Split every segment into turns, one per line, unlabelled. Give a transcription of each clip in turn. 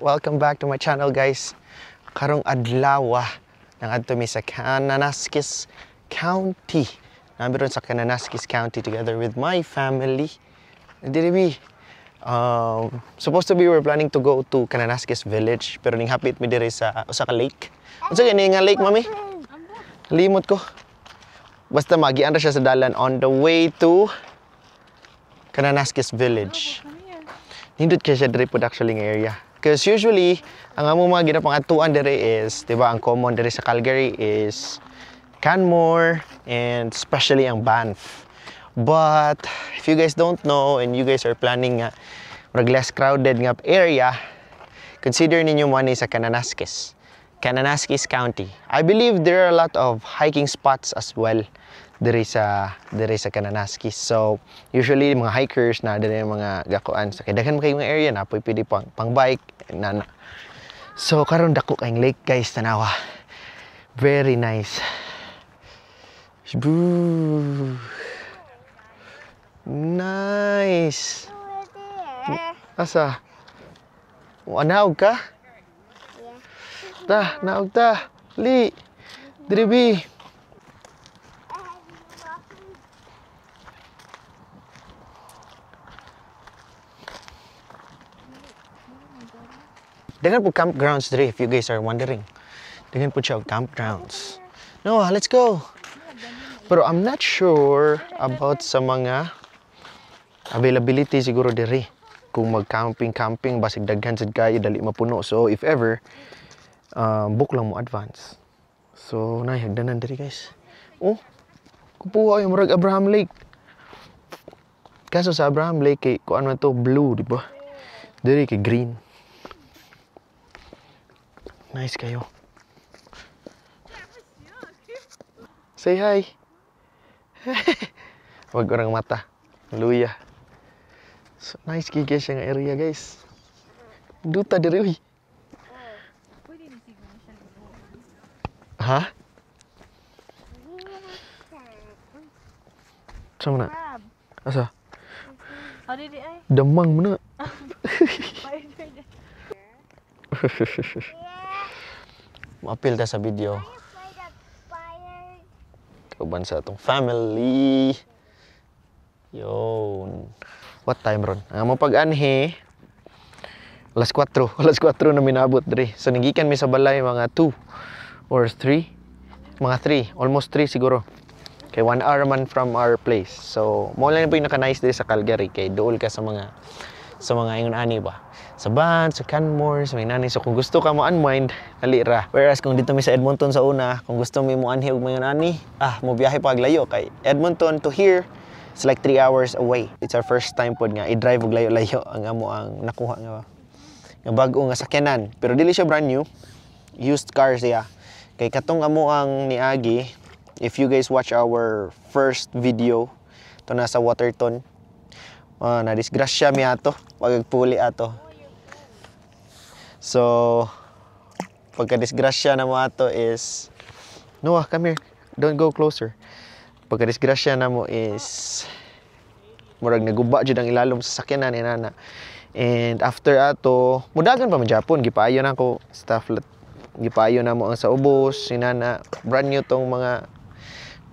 Welcome back to my channel, guys. Karong adlaw nangadto mi sa Kananaskis County. Namiron sa Kananaskis County together with my family. Diri supposed to be we're planning to go to Kananaskis Village, pero ning hapit mi diri sa usa ka lake. Unsa gani nga lake, mami? Limot ko. Basta magian ra siya sa dalan on the way to Kananaskis Village. Nindot kaya siya diri pod actually nga area. Because usually, ang among mga ginapangatuan diri is, di ba, ang common diri sa Calgary is Canmore and especially ang Banff. But if you guys don't know and you guys are planning nga less crowded nga area, consider ninyo mo sa Kananaskis County. I believe there are a lot of hiking spots as well diri sa Kananaskis. So usually mga hikers na diri mga gakuan sa daghan kay mga area na pwede pang bike na. So karon dako kayong lake, guys, tanawa. Very nice. Boo. Nice. Asa? Naog ka? Ta, naog ta. Li. Diribi. Daghan po campgrounds diri if you guys are wondering. Daghan po siya campgrounds. No, let's go. Pero I'm not sure about sa mga availability siguro diri. Kung mag-camping, basig daghan sad kayo dali mapuno. So if ever, book lang mo advance. So hagdanan diri, guys. Oh, kupuha yung murag Abraham Lake. Kaso sa Abraham Lake kay kuan man to blue, di ba? Diri kay green. Nice kayo. Say hi. Wag orang mata. Luya. So, nice kaya siya nga area, guys. Duta diri, uy. Ha? Sama na? Asa? Damang mo na. Maapil ta sa video. Kauban sa atong family. Yon. What time ron? Ang among pag-anhi, alas 4 na minabot diri. So nagikan mi sa balay mga 2 or 3. Mga 3, almost 3 siguro. Kay 1 hour man from our place. So mo lang po yung naka-nice diri sa Calgary kay duol ka sa mga ingon ani ba. Sa Banff, sa Canmore, sa may nani. So kung gusto ka mo unwind, alira. Whereas kung dito mi sa Edmonton sa una, kung gusto mi mo anhi og mga nani, mo biyahe pa aglayo kay Edmonton to here, it's like 3 hours away. It's our first time pod nga i-drive og layo-layo ang amo ang nakuha nga bag-o nga sakyanan. Pero dili siya brand new. Used cars siya. Kay katong amo ang niagi, if you guys watch our first video, to nasa Waterton, na disgrasya mi ato, pagagpuli ato. So, pagka-disgrasya na mo ato is, Noah, come here. Don't go closer. Pagka-disgrasya na mo is, murag naguba dyan ang ilalom sa sakyanan ni nana. And after ato, mudagan pa man Japon. Gipaayo na ako staff. Gipaayo na mo ang sa ubos. Si nana, brand new tong mga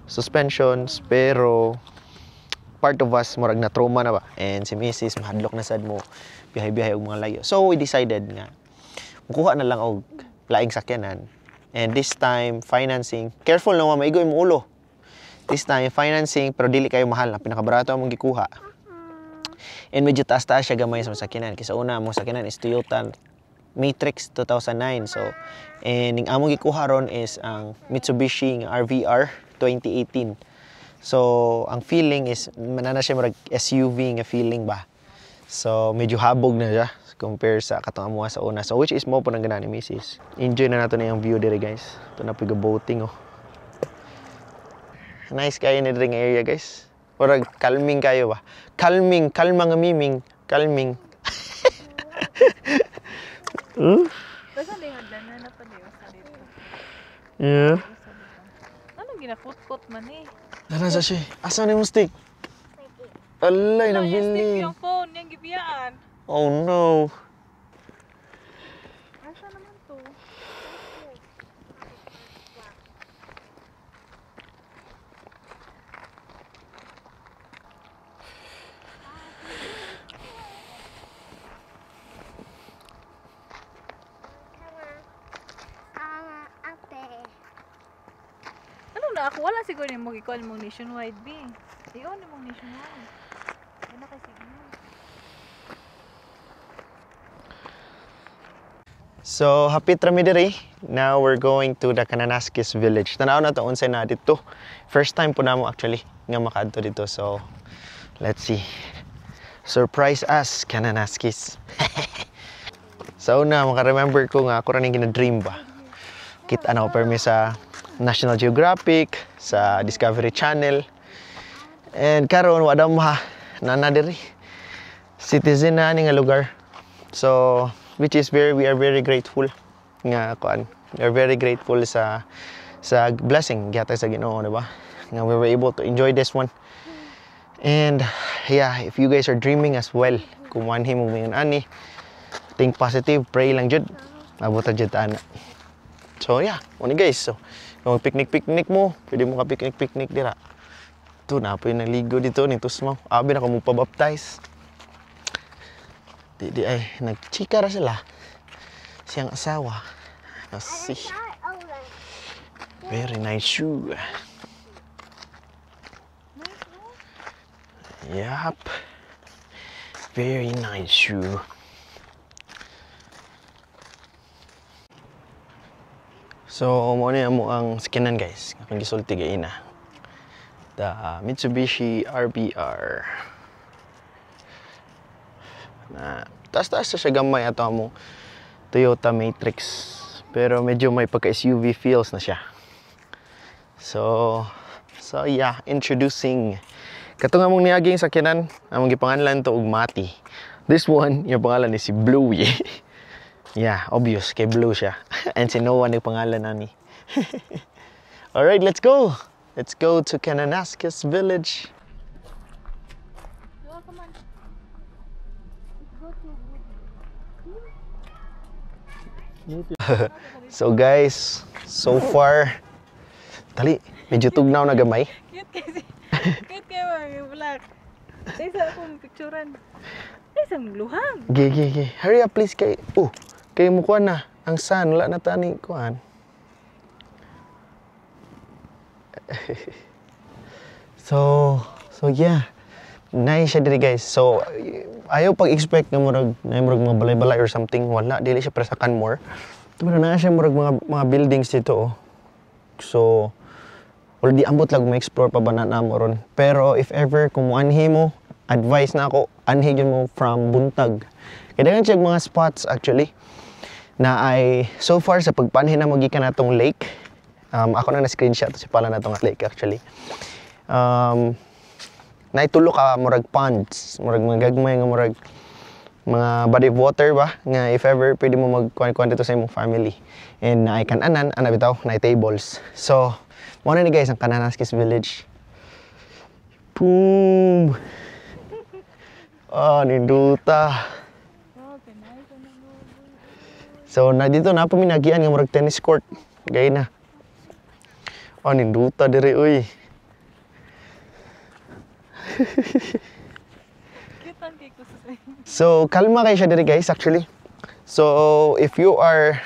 suspensions. Pero, part of us, murag na trauma na ba. And si Mrs. mahadlok na sad mo. Biyahe-biyahe og mga layo. So, we decided nga, kuha na lang og laing sakyanan. And this time, financing. Careful na maigo imong ulo. This time, financing, pero dili kayo mahal. Pinakabarato among gikuha. And medyo taas-taas siya gamay sa sakyanan. Kasi una, among sakyanan is Toyota Matrix 2009. So, and yung among gikuha ron is ang Mitsubishi RVR 2018. So, ang feeling is, manana siya marag SUV nga feeling ba. So, medyo habog na siya compare sa katong amuha sa una. So, which is mo po nang gana ni Mrs. Enjoy na nato na yung view diri, guys. Ito na piga-boating, oh. Nice kayo na diri nga area, guys. Parang calming kayo ba? Calming nga miming. Calming.
Basta lihad na pa diyo sa dito.
Yeah.
Anong ginakot-kot man eh?
Nana sa siya. Asa na yung stick? Alay,
Yung stick
nabili.
yung phone, yung gibiyaan.
Oh no.
Asa naman to? Ano na ako? Wala siguro yung mag-ikaw mong nationwide, B. Ikaw ni mong nationwide. Ano kasi signal?
So, hapit rami diri. Now we're going to the Kananaskis village. Tanaw na to unsay na dito. First time po namo actually nga makaadto dito. So, let's see. Surprise us, Kananaskis. So una, maka-remember ko nga ako rin yung gina-dream ba. Kita na ko permi sa National Geographic, sa Discovery Channel. And karon wala mo ha, nana diri. Citizen na ni nga lugar. So, which is we are very grateful nga kuan. We are very grateful sa blessing gyatay sa Ginoo, di ba? Nga we were able to enjoy this one. And yeah, if you guys are dreaming as well, kung manhi mo mingon ani, think positive, pray lang jud. Abot jud ana. So yeah, oni guys. So, kung picnic mo, pwede mo ka picnic dira. Ito na po yung naligo dito ni Tusmaw. Abi na ko mo pa-baptize. Di ay nagchika ra sila. Siyang asawa. Kasi very nice shoe. Yup. Very nice shoe. So, mo na mo ang skinan guys. Akong gisulti gaina. The Mitsubishi RBR. Na taas-taas siya gamay ato mo Toyota Matrix. Pero medyo may pagka-SUV feels na siya. So yeah, introducing katong among niaging sakyanan, among gipanganlan to og Mati. This one, yung pangalan ni si Bluey. Yeah, obvious kay Blue siya. And si Noah nagpangalan nani. Alright, let's go. Let's go to Kananaskis village. So guys, so far tali, medyo tugnaw na gamay.
Cute kasi. Cute kayo mga black. Isa akong picturean. Isang luhang.
Ge. Hurry up please kay. Kay mo kuan na. Ang sun wala na tani kuan. So yeah. Nice siya diri guys. So ayaw pag-expect nga murag mga balay-balay or something. Wala, dili siya para sa Canmore. Pero na siya murag mga buildings dito. So already ambot lang ma-explore pa ba na namo ron. Pero if ever kung anhi mo, advice na ako, anhi gyud mo from Buntag. Kaya dagan siya mga spots actually na ay so far sa pagpanhin na magikan natong lake. Ako na screenshot si pala natong lake actually. Naitulo ka murag ponds, murag mga gagmay nga murag mga body of water ba nga if ever pwede mo magkuan dito sa imong family. And I can ana bitaw na tables. So mo na ni guys ang Kananaskis village. Boom. Ninduta. So na dito na paminagian nga murag tennis court. Gay na. Ninduta diri uy. So, kalma kayo siya diri guys actually. So, if you are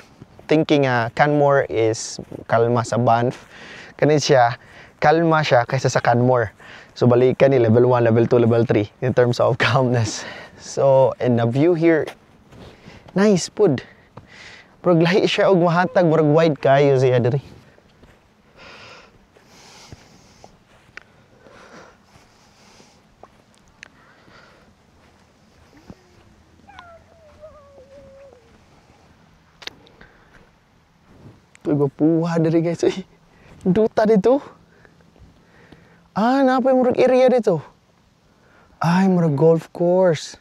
thinking Canmore is kalma sa Banff, kanit siya, kalma siya kaysa sa Canmore. So, balikan ni level 1, level 2, level 3 in terms of calmness. So, and the view here, nice pud. Murag lahi siya og mahatag, murag wide kayo siya diri. Puha dari guys. Duta dito. Napa yung murag area dito? Ay, murag golf course.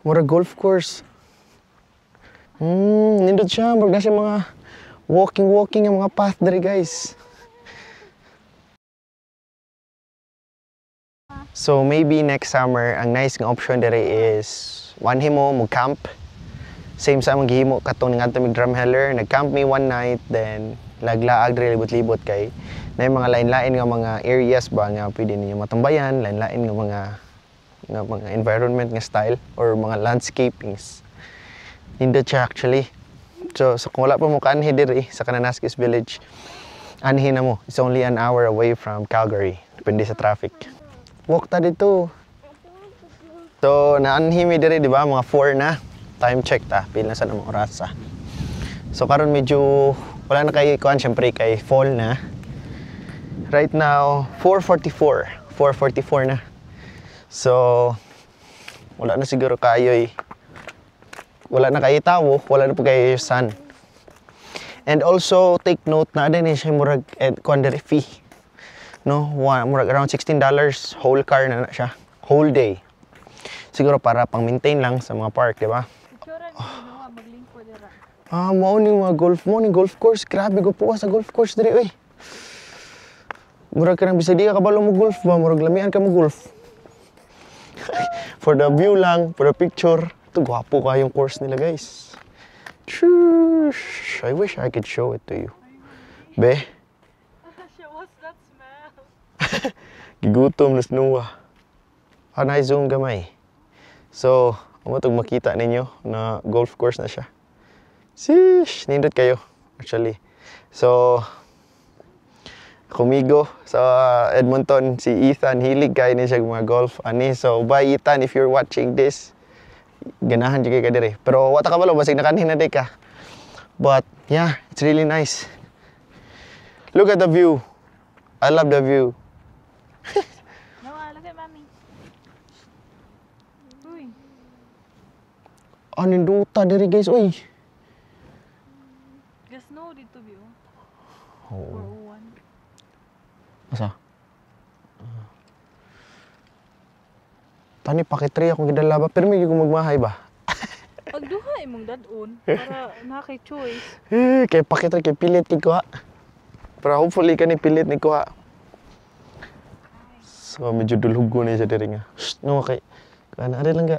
Murag golf course. Nindot siya. Murag na siya mga walking ang mga path dari guys. So maybe next summer ang nice nga option dere is one himo mo camp. Same sa among gihimo katong ngadto mig Drumheller, nag-camp me one night then laglaag dere libot-libot kay na mga lain-lain nga mga areas ba nga pwede ninyo matambayan, lain-lain nga mga environment nga style or mga landscapings. Nindot siya actually. So kung wala pa mo kanhi diri sa Kananaskis Village, anhi na mo. It's only an hour away from Calgary. Depende sa traffic. Walk ta dito. So naanhi mi diri di ba mga 4 na. Time check ta, pila na sa namang oras. So karon medyo wala na kay kuan syempre kay fall na. Right now 4:44. 4:44 na. So wala na siguro kayoy. Wala na kayo tawo, wala na po kayo sun. And also, take note na din siya murag quandary fee. No, murag around $16 whole car na siya. Whole day. Siguro para pang-maintain lang sa mga park, di ba? Morning golf course. Grabe ko po sa golf course diri, oy. Murag ka nang bisadi ka kabalo mo golf ba? Murag lamian ka mo golf. For the view lang, for the picture. Ito, gwapo ka yung course nila, guys. Shush! I wish I could show it to you. Be?
What's that smell?
Gigutom na sinuwa. Zoom gamay. So, matog makita ninyo na golf course na siya. Sheesh! Nindot kayo, actually. So, kumigo sa Edmonton, si Ethan, hilig kayo niya siya mga golf. So, bye Ethan, if you're watching this. Ganahan juga ka dire. Pero wata ka balo basig nakanhin na ka. But yeah, it's really nice. Look at the view. I love the view.
Noah, look at mommy. Uy.
Aninduta dire guys, oy.
Just snow dito view.
Oh.
401.
Asa? Tani pakitri akong gidala ba, pero may kong magmahay ba?
Pagduha imong dadon para na kay choice.
Kay pakitri kay pilit ni kuha. Pero hopefully kani pilit ni kuha. So medyo dulhugo na siya diri nga. No kay kana ari lang ga.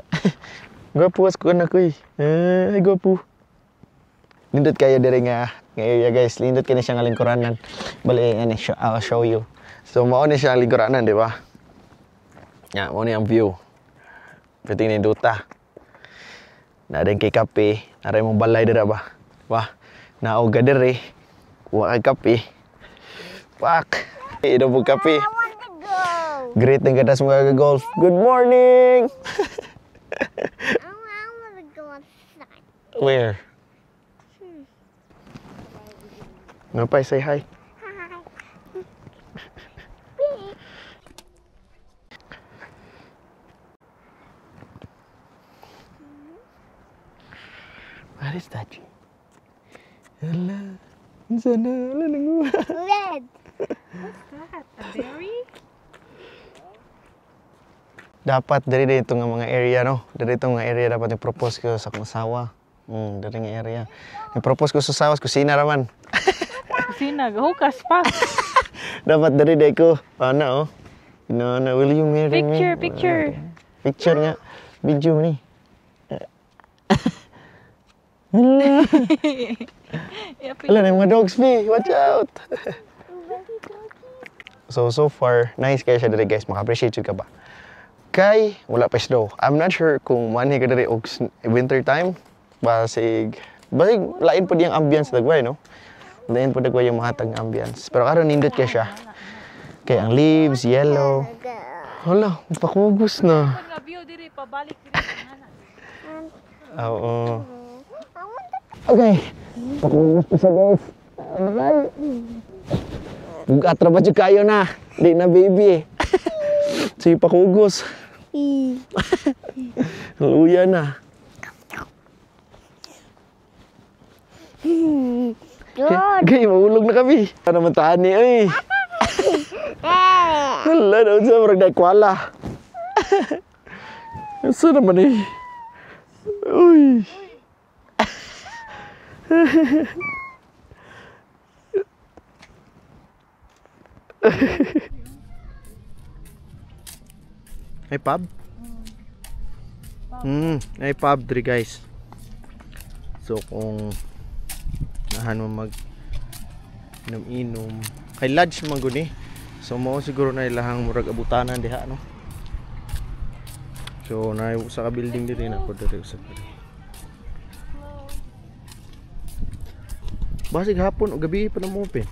Gwapo was ko na ko eh. Ay gwapo. Lindot kayo diri nga area guys. Lindot kani siya nga lingkuranan. Bali ani I'll show you. So mao ni siya lingkuranan, di ba? Ya, mao ni ang view. Pwede ni duta. Na rin kay kape, na rin mong balay dira ba? Wah, naoga diri. Kuha kay kape. Pak! Inom mo kape. Great ng gatas mga golf. Good morning!
I want to go outside.
Where? No, pa, say hi. What is that? Hala. Sana. Hala nang
Red.
What's that? A berry?
dapat dari dito nga mga area no. Dari dito nga area dapat i-propose ko sa akong asawa. Dari nga area. I-propose ko sa asawa, kusina raman.
Kusina, hukas pa.
Dapat dari day ko. Ano oh. Inana, will you marry me?
Picture.
Picture nga. Video ni. Wala na yung mga dogs, P. Watch out! So far, nice kayo siya diri guys. Maka-appreciate ka ba? Kay, wala pa snow. I'm not sure kung manhi ka diri og winter time. Basig, lain po diyang ambience dagway, no? Lain po dagway yung mahatag ambience. Pero karon nindot kaya siya. Kay ang leaves, yellow. Hala, pakugos na.
Pag view diri, pabalik diri.
Oo. Okay. Pakugos pa sa guys. Alright. Bugat ra ba dyan kayo na? Di na baby eh. Sige pakugos. Luya na.
Good.
Gay, mahulog na kami. Para matani eh. Hala, daw siya marag naikwala. Asa naman eh. Uy. May pub? May pub diri guys. So kung nahan mo mag inom kay lodge man gud ni. So mao siguro na ilahang murag abutanan diha no. So na sa ka building diri na ko diri usab diri. Basig hapon o gabi pa na mo open.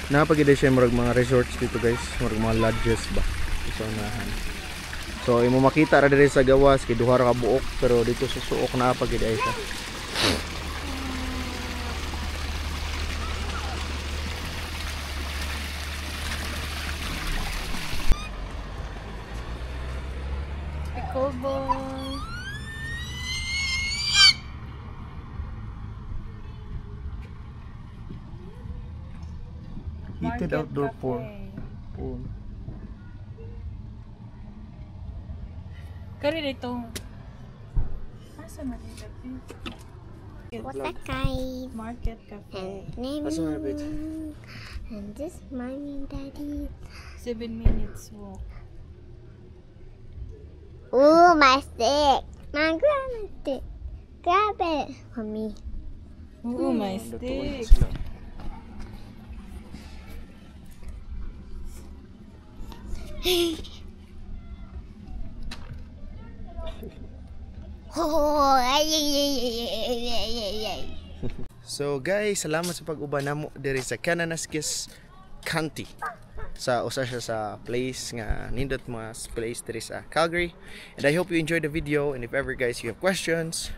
Napagid siya murag mga resorts dito guys, murag mga lodges ba. Isaunahan. So imo makita ra diri sa gawas kay duha ra ka buok pero dito sa suok na pagid ay siya.
Pickleball.
Heated
Market
outdoor
cafe.
pool.
Kari dito. Asa na dito?
What a guy.
Market cafe.
And name
That's my bit.
and this mommy and daddy.
7 minutes walk.
Ooh, my stick. My grandma's stick. Grab it for me.
Oo, my stick.
Oh, ay, ay, ay, ay, ay, ay, ay.
So guys, salamat sa pag-uban namo diri sa Kananaskis County. Sa usa siya sa place nga nindot mga place diri sa Calgary. And I hope you enjoyed the video, and if ever guys you have questions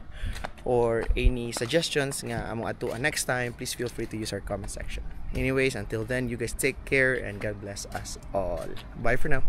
or any suggestions nga among atuan next time, please feel free to use our comment section. Anyways, until then, you guys take care and God bless us all. Bye for now.